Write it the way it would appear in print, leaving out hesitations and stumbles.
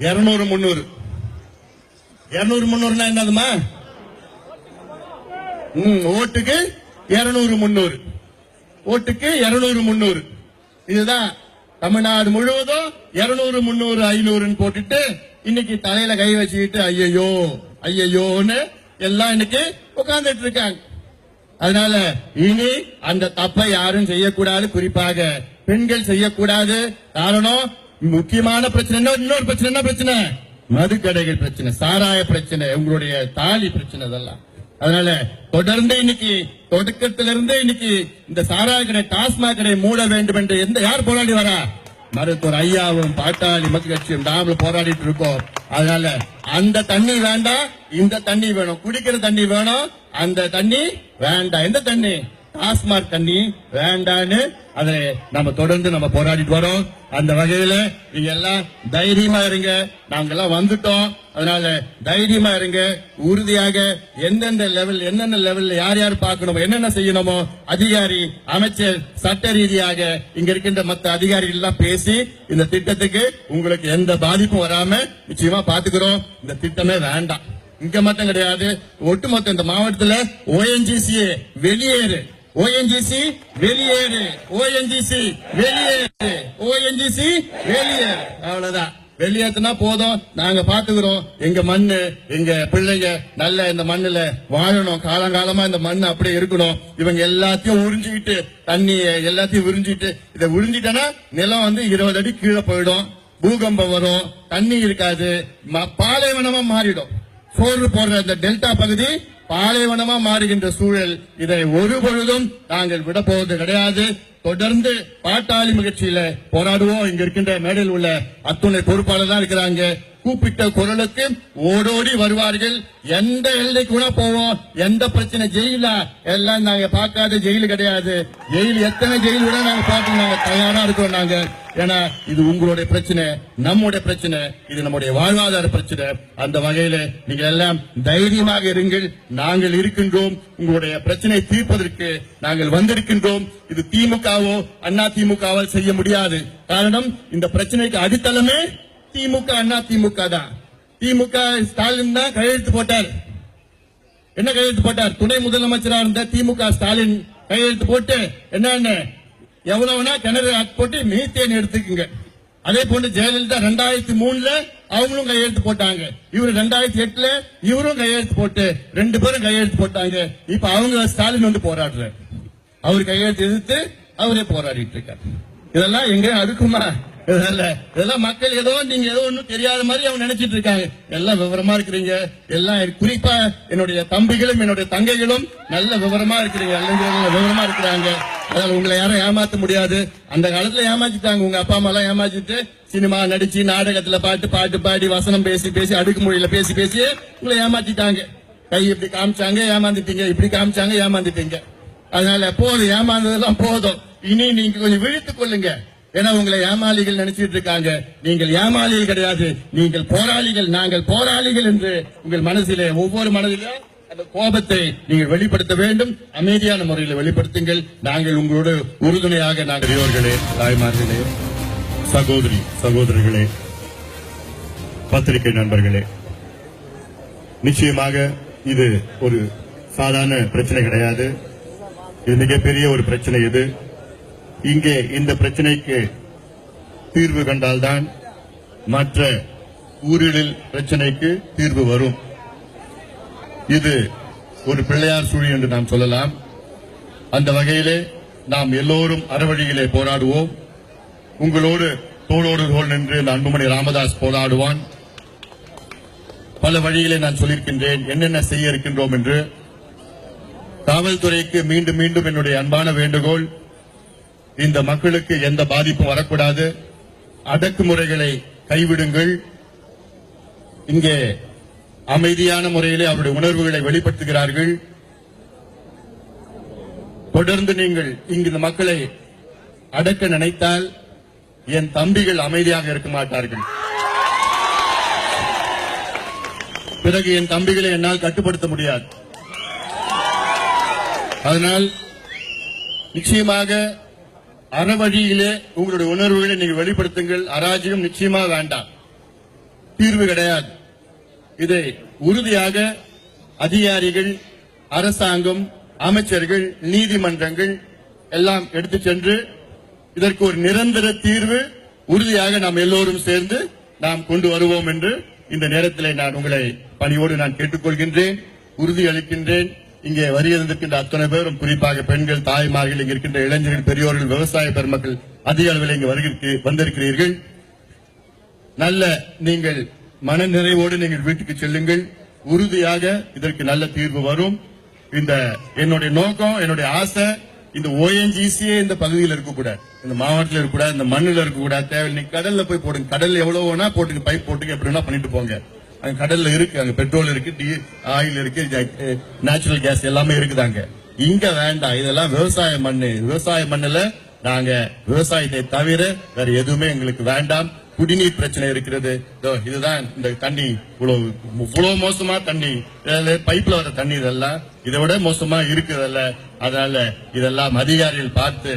200 300 200 300 என்னதுமா? ஓட்டுக்கு 200 300 ஓட்டுக்கு 200 300 இதுதான் தமிழ்நாடு முழுவதும் 200 300 500 போட்டுட்டு இன்னைக்கு தலையில கை வச்சுக்கிட்டு ஐயோ ஐயோன்னு எல்லாம் இன்னைக்கு உட்கார்ந்துட்டு இருக்காங்க. அதனால இனி அந்த தப்பை யாரும் செய்யக்கூடாது, குறிப்பாக பெண்கள் செய்யக்கூடாது. காரணம் முக்கியமான பிரச்சனை இன்னொரு பிரச்சனை என்ன பிரச்சனை? மதுக்கடைகள் பிரச்சனை, சாராய பிரச்சனை, உங்களுடைய தாலி பிரச்சனை இதெல்லாம். அதனால தொடர்ந்து இன்னைக்கு தொடக்கத்திலிருந்து இன்னைக்கு இந்த சாராய கடை டாஸ்மாக் கடை மூட வேண்டும் என்று யார் போராடி வரா? மருத்துவர் ஐயாவும் பாட்டாளி மக்கள் கட்சியும் நாமளும் போராடிட்டு இருக்கோம். அதனால அந்த தண்ணி வேண்டாம், இந்த தண்ணி வேணும். குடிக்கிற தண்ணி வேணும், அந்த தண்ணி வேண்டாம். எந்த தண்ணி? டாஸ்மாக் தண்ணி வேண்டான்னு அதை நம்ம தொடர்ந்து நம்ம போராடிட்டு வரோம். அந்த வகையில நீங்க எல்லாம் தைரியமா இருங்க. நாங்கெல்லாம் வந்துட்டோம். அதனால தைரியமா இருங்க. உறுதியாக எந்தெந்த லெவல் என்னென்ன லெவல்ல யார் யார் பார்க்கணுமோ என்னென்ன செய்யணுமோ அதிகாரி அமைச்சர் சட்ட ரீதியாக இங்க இருக்கின்ற மற்ற அதிகாரிகள் எல்லாம் பேசி இந்த திட்டத்துக்கு உங்களுக்கு எந்த பாதிப்பும் வராம நிச்சயமா பாத்துக்கிறோம். இந்த திட்டமே வேண்டாம். இங்க மட்டும் கிடையாது, ஒட்டுமொத்த இந்த மாவட்டத்துல ONGC வெளியேறு, ONGC வெளியேறு, ONGC வெளியேறு, ONGC வெளியேறு. அவ்வளவுதான். வெளியேற்றினா போதும், நாங்க பாத்துக்கிறோம். எங்க மண்ணு எங்க பிள்ளைங்க நல்ல இந்த மண்ணுல வாழணும், காலங்காலமா இந்த மண்ணு அப்படியே இருக்கணும். இவங்க எல்லாத்தையும் உறிஞ்சிக்கிட்டு தண்ணி எல்லாத்தையும் உறிஞ்சிட்டு இதை உறிஞ்சிட்டனா நிலம் 20 அடி கீழே போயிடும், பூகம்பம் வரும், தண்ணி இருக்காது, பாலைவனமா மாறிடும். சோறு போடுற இந்த டெல்டா பகுதி பாலைவனமா மாறுகின்ற சூழல். இதை ஒரு பொழுதும் நாங்கள் விட போவது கிடையாது. தொடர்ந்து பாட்டாளி முயற்சியில போராடுவோம். இங்க இருக்கின்ற மேடையில் உள்ள அத்துணை பொறுப்பாளர் தான் இருக்கிறாங்க. கூப்பிட்ட குரலுக்கு ஓடோடி வருவார்கள். எந்த எல்லைக்கு கூட போவோம். எந்த பிரச்சனை ஜெயிலா எல்லாம் நாங்க பார்க்காத ஜெயிலு கிடையாது. ஜெயில் எத்தனை ஜெயில் விட நாங்க பார்க்க நாங்க தயாரா இருக்கோம். நாங்க ஏன்னா இது உங்களுடைய பிரச்சனை, நம்முடைய பிரச்சனை, இது நம்முடைய வாழ்வாதார பிரச்சனை. அந்த வகையில நீங்க எல்லாம் தைரியமாக இருங்கள். நாங்கள் இருக்கின்றோம். உங்களுடைய பிரச்சனை தீர்ப்பதற்கு நாங்கள் வந்திருக்கின்றோம். இது திமுகவோ அண்ணா திமுகவோ செய்ய முடியாது. காரணம் இந்த பிரச்சனைக்கு அடித்தளமே திமுக அண்ணா திமுக தான். திமுக ஸ்டாலின் தான் கையெழுத்து போட்டார். என்ன கையெழுத்து போட்டார்? துணை முதலமைச்சராக இருந்த திமுக ஸ்டாலின் கையெழுத்து போட்டு என்ன எவ்வளவுனா கிணறு போட்டு மீத்தேன் எடுத்துக்குங்க. அதே போன்று ஜெயலலிதா 2003ல அவங்களும் கையெழுத்து போட்டாங்க. இவரு 2008ல இவரும் கையெழுத்து போட்டு 2 பேரும் கையெழுத்து போட்டாங்க. இப்ப அவங்க ஸ்டாலின் போராடுறாரு. அவர் கையெழுத்து எதிர்த்து அவரே போராடிட்டு இருக்காரு. இதெல்லாம் எங்க அடுக்குமா? இதெல்லாம் மக்கள் ஏதோ நீங்க ஏதோ ஒன்னும் தெரியாத மாதிரி அவங்க நினைச்சிட்டு இருக்காங்க. எல்லாம் விவரமா இருக்கிறீங்க. எல்லாம் குறிப்பா என்னுடைய தம்பிகளும் என்னுடைய தங்கைகளும் நல்ல விவரமா இருக்கிறீங்க. விவரமா இருக்கிறாங்க. அதனால உங்களை யாரும் ஏமாத்த முடியாது. அந்த காலத்துல ஏமாத்திட்டாங்க. உங்க அப்பா அம்மா எல்லாம் ஏமாத்திட்டு சினிமா நடிச்சு நாடகத்துல பாட்டு பாடி வசனம் பேசி அடுக்குமொழியில பேசி உங்களை ஏமாத்திட்டாங்க. கை இப்படி காமிச்சாங்க ஏமாந்துட்டீங்க, இப்படி காமிச்சாங்க ஏமாந்துட்டீங்க. அதனால போதும், ஏமாந்ததெல்லாம் போதும். இனி நீங்க கொஞ்சம் விழித்துக் கொள்ளுங்க. ஏன்னா உங்களை ஏமாளிகள் நினைச்சிட்டு இருக்காங்க. நீங்கள் ஏமாளிகள் கிடையாது, நீங்கள் போராளிகள். நாங்கள் போராளிகள் என்று உங்கள் மனசிலே ஒவ்வொரு மனதிலே அந்த கோபத்தை நீங்கள் வெளிப்படுத்த வேண்டும். அமைதியான முறையில் வெளிப்படுத்துங்கள். நாங்கள் உங்களோடு உறுதுணையாக நாங்கள் பெரியோர்களே, தாய்மார்களே, சகோதரி சகோதரர்களே, பத்திரிகை நண்பர்களே, நிச்சயமாக இது ஒரு சாதாரண பிரச்சனை கிடையாது. இது மிகப்பெரிய ஒரு பிரச்சனை. இது இங்கே இந்த பிரச்சனைக்கு தீர்வு கண்டால்தான் மற்ற ஊரில் பிரச்சனைக்கு தீர்வு வரும். இது ஒரு பிள்ளையார் சுழி என்று நாம் சொல்லலாம். அந்த வகையிலே நாம் எல்லோரும் அறவழியிலே போராடுவோம். உங்களோடு தோளோடு தோள் நின்று அன்புமணி ராமதாஸ் போராடுவான். பல வழியிலே நான் சொல்லியிருக்கின்றேன் என்னென்ன செய்ய இருக்கின்றோம் என்று. காவல்துறைக்கு மீண்டும் மீண்டும் என்னுடைய அன்பான வேண்டுகோள், இந்த மக்களுக்கு எந்த பாதிப்பும் வரக்கூடாது. அடக்குமுறைகளை கைவிடுங்கள். இங்கே அமைதியான முறையிலே அவருடைய உணர்வுகளை வெளிப்படுத்துகிறார்கள். தொடர்ந்து நீங்கள் இங்கு இந்த மக்களை அடக்க நினைத்தால் என் தம்பிகள் அமைதியாக இருக்க மாட்டார்கள். பிறகு என் தம்பிகளை என்னால் கட்டுப்படுத்த முடியாது. அதனால் நிச்சயமாக அறவழியிலே உங்களுடைய உணர்வுகளை நீங்கள் வெளிப்படுத்துங்கள். அராஜகம் நிச்சயமா வேண்டாம். தீர்வு கிடையாது. இதை உறுதியாக அதிகாரிகள், அரசாங்கம், அமைச்சர்கள், நீதிமன்றங்கள் எல்லாம் எடுத்து சென்று இதற்கு ஒரு நிரந்தர தீர்வு உறுதியாக நாம் எல்லோரும் சேர்ந்து நாம் கொண்டு வருவோம் என்று இந்த நேரத்தில் நான் உங்களை பணியோடு நான் கேட்டுக்கொள்கின்றேன், உறுதியளிக்கின்றேன். இங்கே வருகின்ற அத்தனை பேரும், குறிப்பாக பெண்கள், தாய்மார்கள், இங்க இருக்கின்ற இளைஞர்கள், பெரியோர்கள், விவசாய பெருமக்கள் அதிக அளவில் இங்கு வந்திருக்கிறீர்கள். நல்ல நீங்கள் மன நிறைவோடு நீங்கள் வீட்டுக்கு செல்லுங்கள். உறுதியாக இதற்கு நல்ல தீர்வு வரும். இந்த என்னுடைய நோக்கம், என்னுடைய ஆசை, இந்த ONGC இந்த பகுதியில் இருக்கக்கூடாது, இந்த மாவட்டத்தில் இருக்கக்கூடாது, இந்த மண்ணில் இருக்கக்கூடாது. தேவையில்லை கடல்ல போய் போடுங்க. கடல்ல எவ்வளவு வேணா போட்டுங்க, பைப் போட்டுங்க, எப்படி வேணா பண்ணிட்டு போங்க. அங்க கடல்ல இருக்கு, அங்க பெட்ரோல் இருக்கு, ஆயில் இருக்கு, நேச்சுரல் கேஸ் எல்லாமே இருக்குதாங்க. இங்க வேண்டாம். இதெல்லாம் விவசாய மண்ணு. விவசாய மண்ணுல நாங்க விவசாயத்தை தவிர வேற எதுவுமே எங்களுக்கு வேண்டாம். குடிநீர் பிரச்சனை இருக்கிறது. இதுதான் இந்த தண்ணி இவ்வளவு மோசமா தண்ணி, பைப்ல வர தண்ணி இதெல்லாம் இதை விட மோசமா இருக்குதல்ல. அதனால இதெல்லாம் அதிகாரிகள் பார்த்து